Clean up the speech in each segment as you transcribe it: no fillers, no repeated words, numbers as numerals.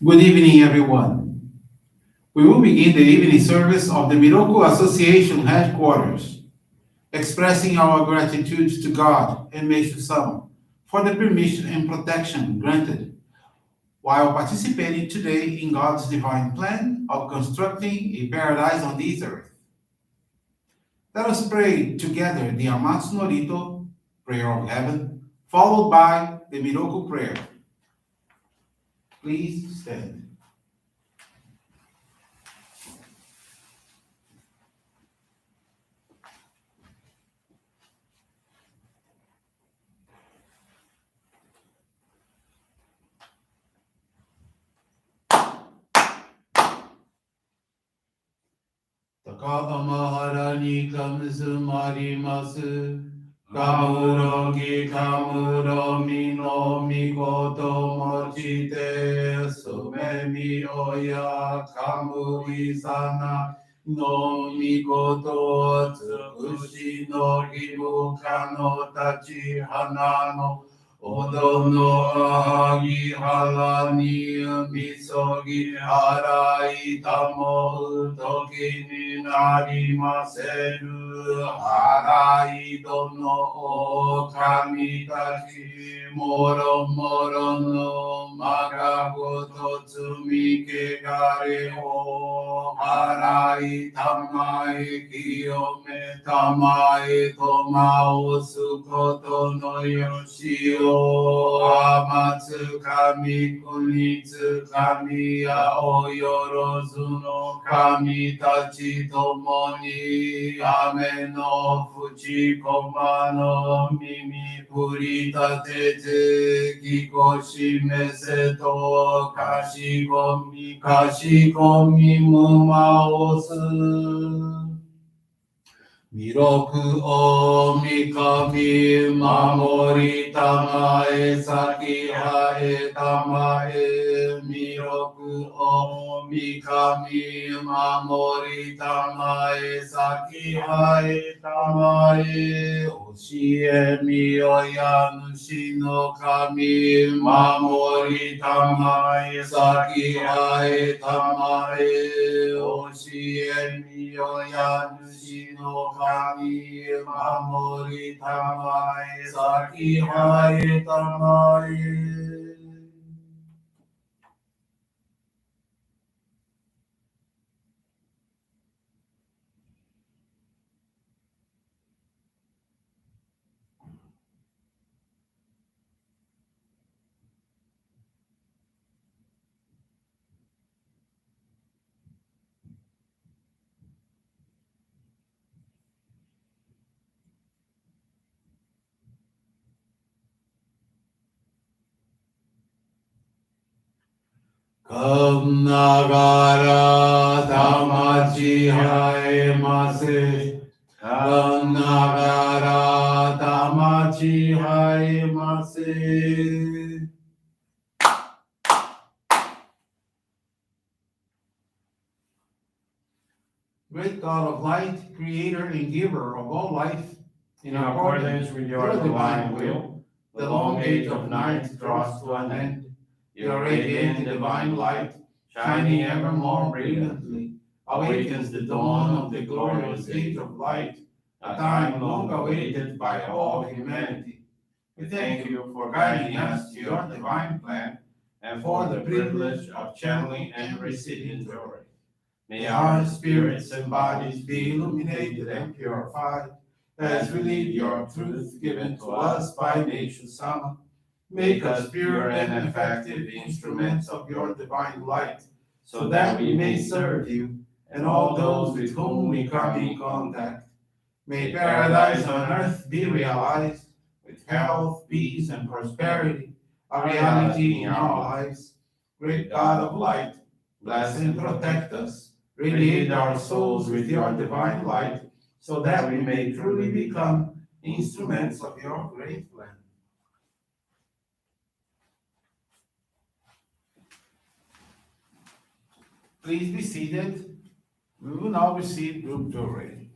Good evening, everyone. We will begin the evening service of the Miroku Association headquarters, expressing our gratitude to God and Meishu-sama for the permission and protection granted while participating today in God's divine plan of constructing a paradise on this earth. Let us pray together the Amatsu-Norito, Prayer of Heaven, followed by the Miroku Prayer. Please stand. 高玉原にかむすまります。かむろぎかむろみのみこともちて、すめみおやかむいさなのみことつくしのぎぶかのたち花の Odo no agi halani misogi harai tamo toki ni narimaseru harai dono o kami tachi moro moro no magagoto tsumi kegare o harai tamae kiyome tamae tomao sukoto no yoshio amatsu kami kunitsu kami ao yorozu no kami tachi tomo ni ame no fuchi koma no mimi furitate kikoshi mese to kashigomi mumaosu Miroku o mikami mamori tamae saki hae tamae Miroku o mikami mamori tamae saki hae tamae Oshie miyoya nushi no kami mamori tamae saki hae tamae Oshie miyoya nushi no kami mamori tamae saki hae tamae Kam nagara tamachi hae mase Kam nagara tamachi hae mase Great God of light, creator and giver of all life, In accordance with your divine will, the long age of night draws to an end. Your radiant divine light, shining ever more brilliantly, awakens the dawn of the glorious age of light, a time long awaited by all humanity. We thank you for guiding us to your divine plan and for the privilege of channeling and receiving joy. May our spirits and bodies be illuminated and purified as we live your truth given to us by Meishu-sama. Make us pure and effective instruments of your divine light, so that we may serve you and all those with whom we come in contact. May paradise on earth be realized with health, peace, and prosperity, a reality in our lives. Great God of light, bless and protect us. Radiate our souls with your divine light, so that we may truly become instruments of your great plan. Please be seated. We will now receive group Johrei.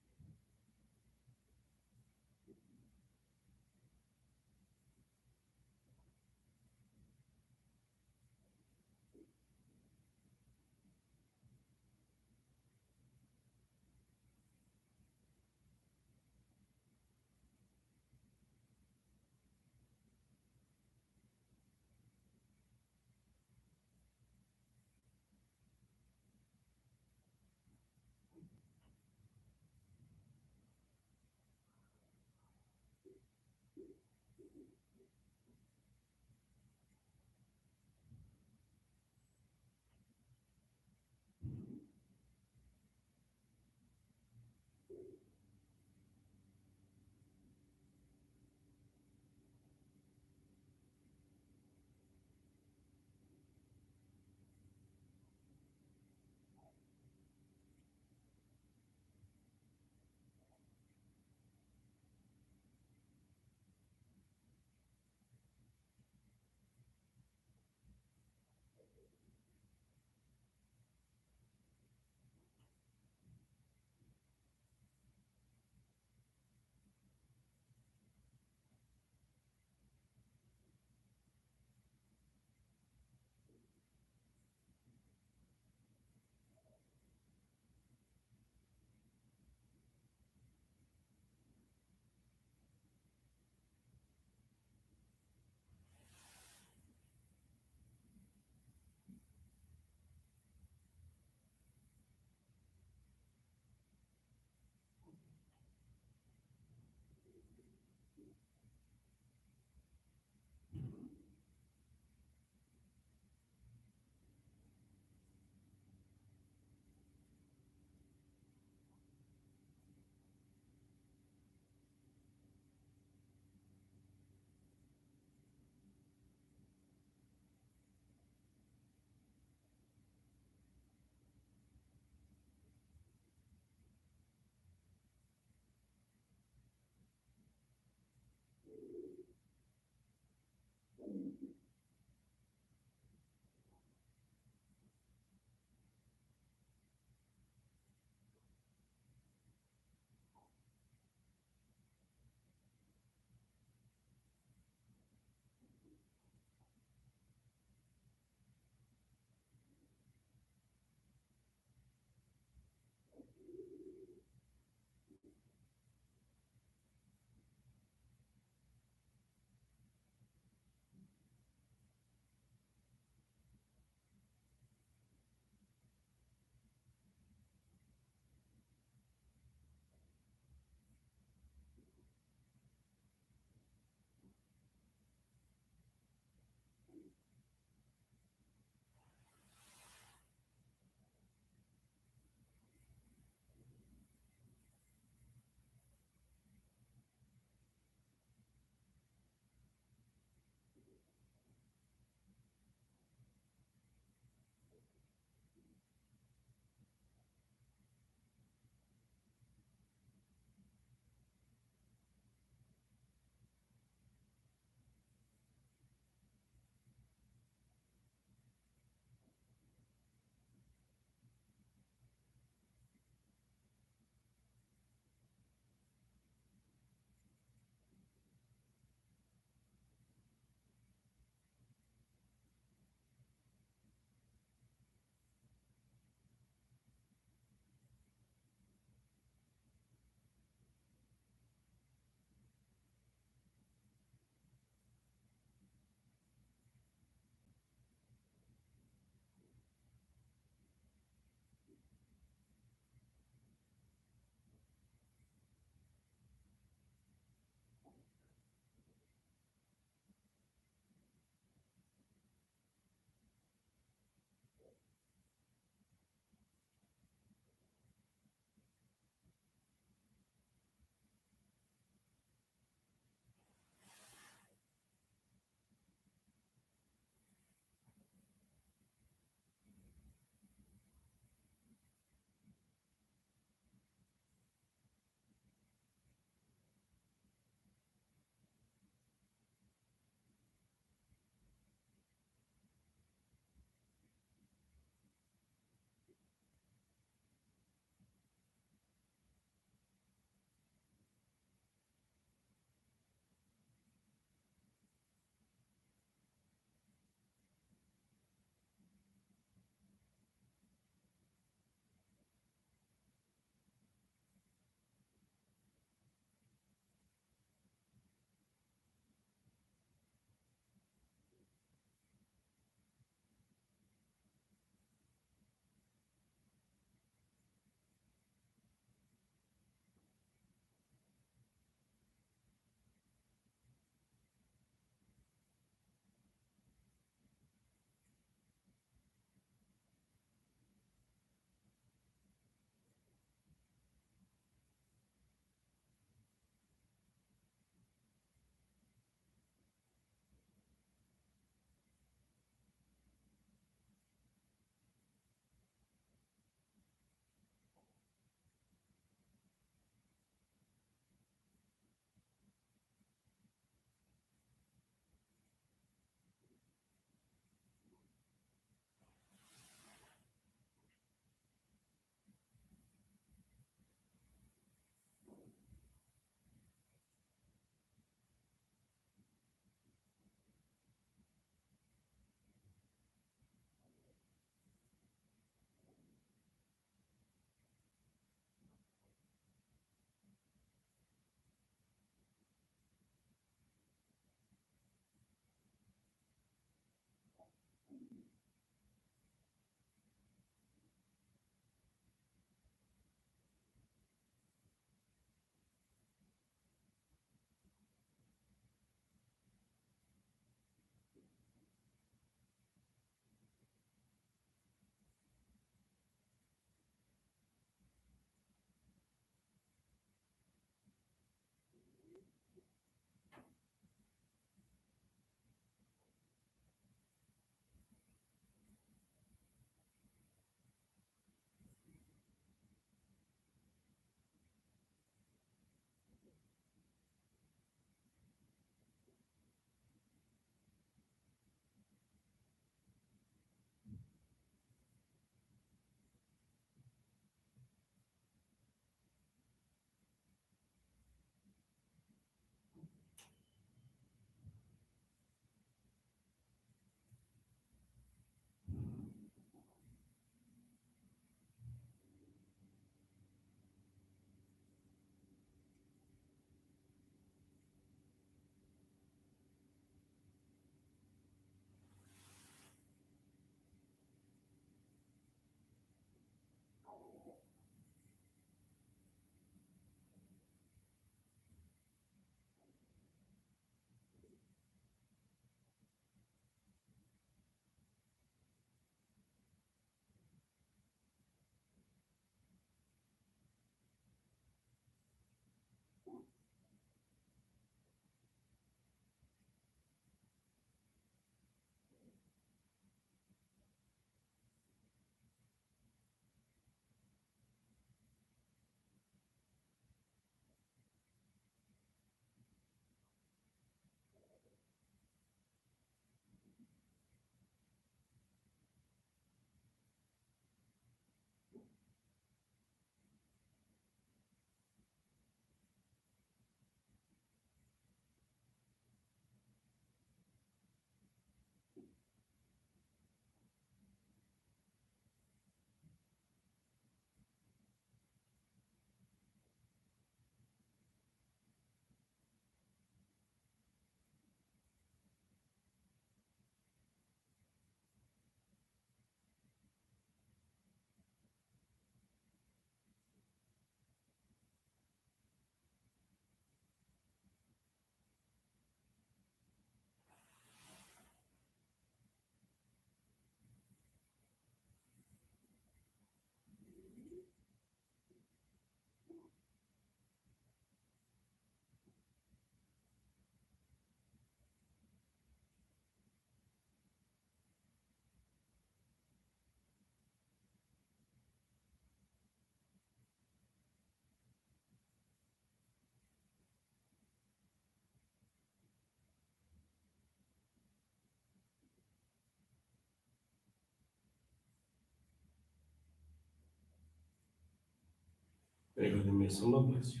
God Miroku bless you.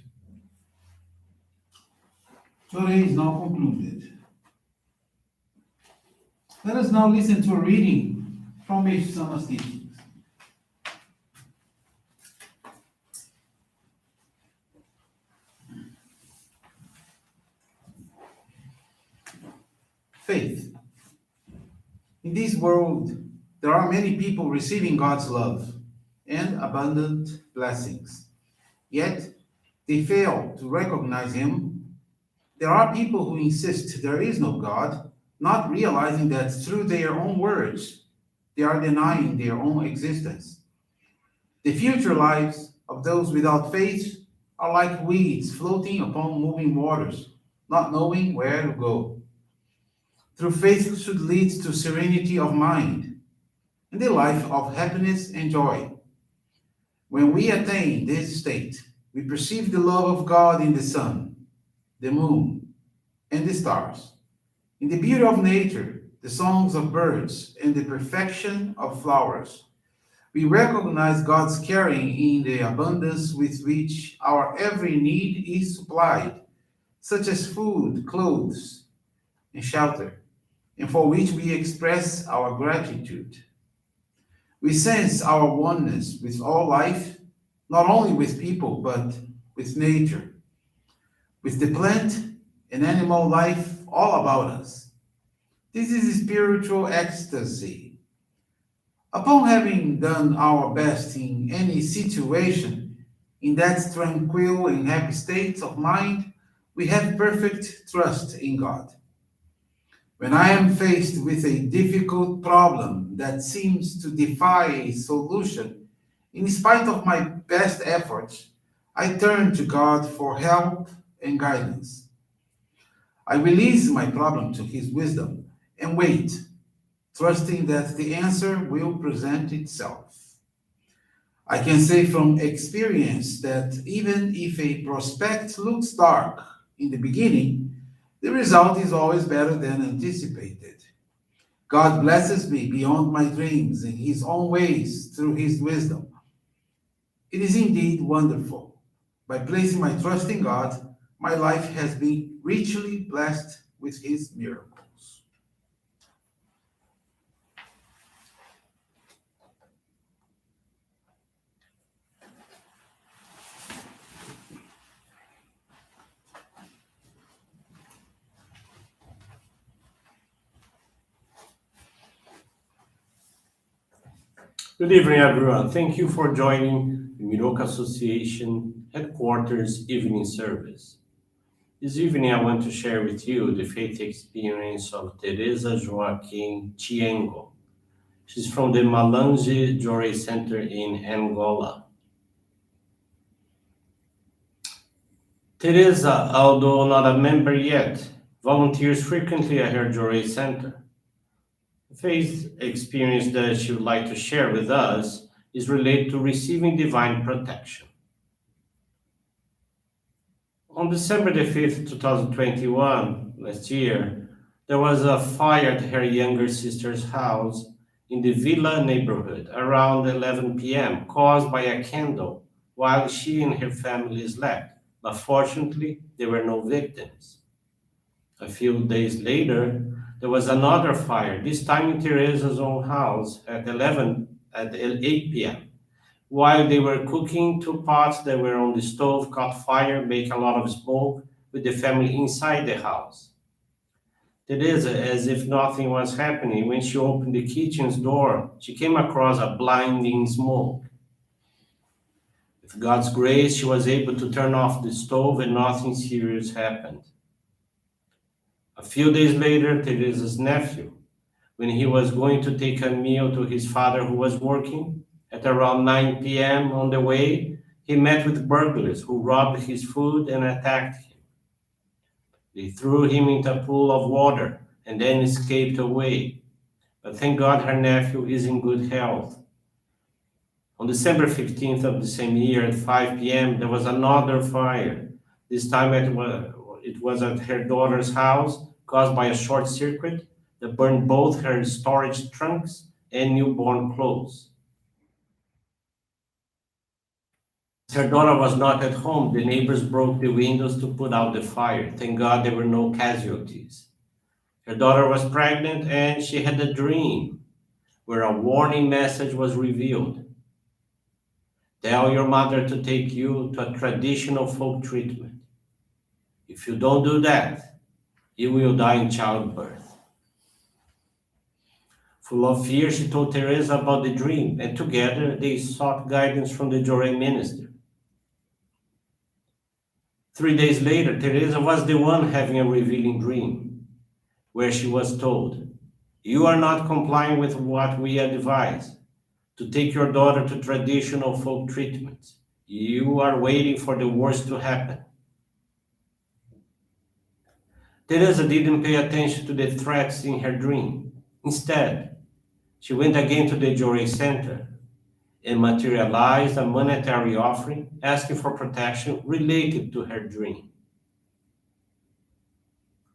Johrei is now concluded. Let us now listen to a reading from Meishu-sama's teachings. Faith. In this world, there are many people receiving God's love and abundant blessings. Yet, they fail to recognize Him. There are people who insist there is no God, not realizing that through their own words, they are denying their own existence. The future lives of those without faith are like weeds floating upon moving waters, not knowing where to go. True faith should lead to serenity of mind and the life of happiness and joy. When we attain this state, we perceive the love of God in the sun, the moon, and the stars, in the beauty of nature, the songs of birds, and the perfection of flowers. We recognize God's caring in the abundance with which our every need is supplied, such as food, clothes, and shelter, and for which we express our gratitude. We sense our oneness with all life, not only with people, but with nature, with the plant and animal life all about us. This is spiritual ecstasy. Upon having done our best in any situation, in that tranquil and happy state of mind, we have perfect trust in God. When I am faced with a difficult problem that seems to defy a solution, in spite of my best efforts, I turn to God for help and guidance. I release my problem to His wisdom and wait, trusting that the answer will present itself. I can say from experience that even if a prospect looks dark in the beginning, the result is always better than anticipated. God blesses me beyond my dreams in His own ways through His wisdom. It is indeed wonderful. By placing my trust in God, my life has been richly blessed with His miracles. Good evening, everyone. Thank you for joining the Miroku Association headquarters evening service. This evening, I want to share with you the faith experience of Teresa Joaquim Tiengo. She's from the Malange Johrei Center in Angola. Teresa, although not a member yet, volunteers frequently at her Johrei Center. The faith experience that she would like to share with us is related to receiving divine protection. On December the 5th, 2021, last year, there was a fire at her younger sister's house in the Villa neighborhood around 11 p.m., caused by a candle while she and her family slept. But fortunately, there were no victims. A few days later, there was another fire, this time in Teresa's own house at 8 p.m. While they were cooking, two pots that were on the stove caught fire, making a lot of smoke with the family inside the house. Teresa, as if nothing was happening, when she opened the kitchen's door, she came across a blinding smoke. With God's grace, she was able to turn off the stove and nothing serious happened. A few days later, Teresa's nephew, when he was going to take a meal to his father who was working, at around 9 p.m. on the way, he met with burglars who robbed his food and attacked him. They threw him into a pool of water and then escaped away. But thank God her nephew is in good health. On December 15th of the same year at 5 p.m., there was another fire. This time it was at her daughter's house, caused by a short circuit that burned both her storage trunks and newborn clothes. Her daughter was not at home. The neighbors broke the windows to put out the fire. Thank God there were no casualties. Her daughter was pregnant and she had a dream where a warning message was revealed. Tell your mother to take you to a traditional folk treatment. If you don't do that, you will die in childbirth. Full of fear, she told Teresa about the dream, and together they sought guidance from the Johrei minister. 3 days later, Teresa was the one having a revealing dream, where she was told, "You are not complying with what we advise, to take your daughter to traditional folk treatments. You are waiting for the worst to happen." Teresa didn't pay attention to the threats in her dream. Instead, she went again to the Johrei Center and materialized a monetary offering asking for protection related to her dream.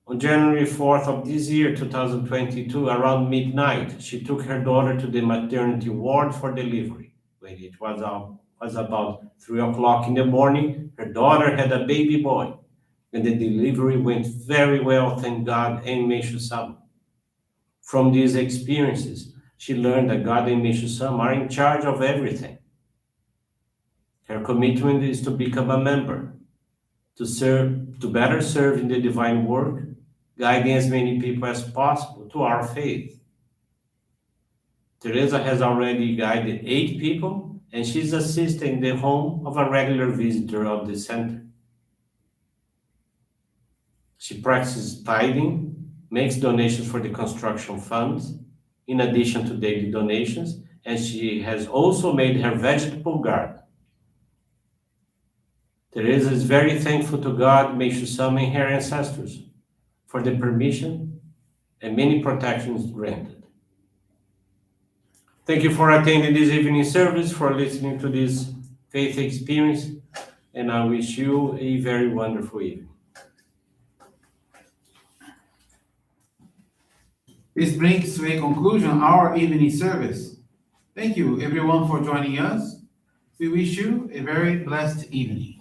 On January 4th of this year, 2022, around midnight, she took her daughter to the maternity ward for delivery. When it was about 3 o'clock in the morning, her daughter had a baby boy, and the delivery went very well, thank God, and Meishu-sama. From these experiences, she learned that God and Meishu-sama are in charge of everything. Her commitment is to become a member, to better serve in the divine work, guiding as many people as possible to our faith. Teresa has already guided 8 people, and she's assisting the home of a regular visitor of the center. She practices tithing, makes donations for the construction funds, in addition to daily donations, and she has also made her vegetable garden. Teresa is very thankful to God, Meishu-sama, and her ancestors for the permission and many protections granted. Thank you for attending this evening service, for listening to this faith experience, and I wish you a very wonderful evening. This brings to a conclusion our evening service. Thank you, everyone, for joining us. We wish you a very blessed evening.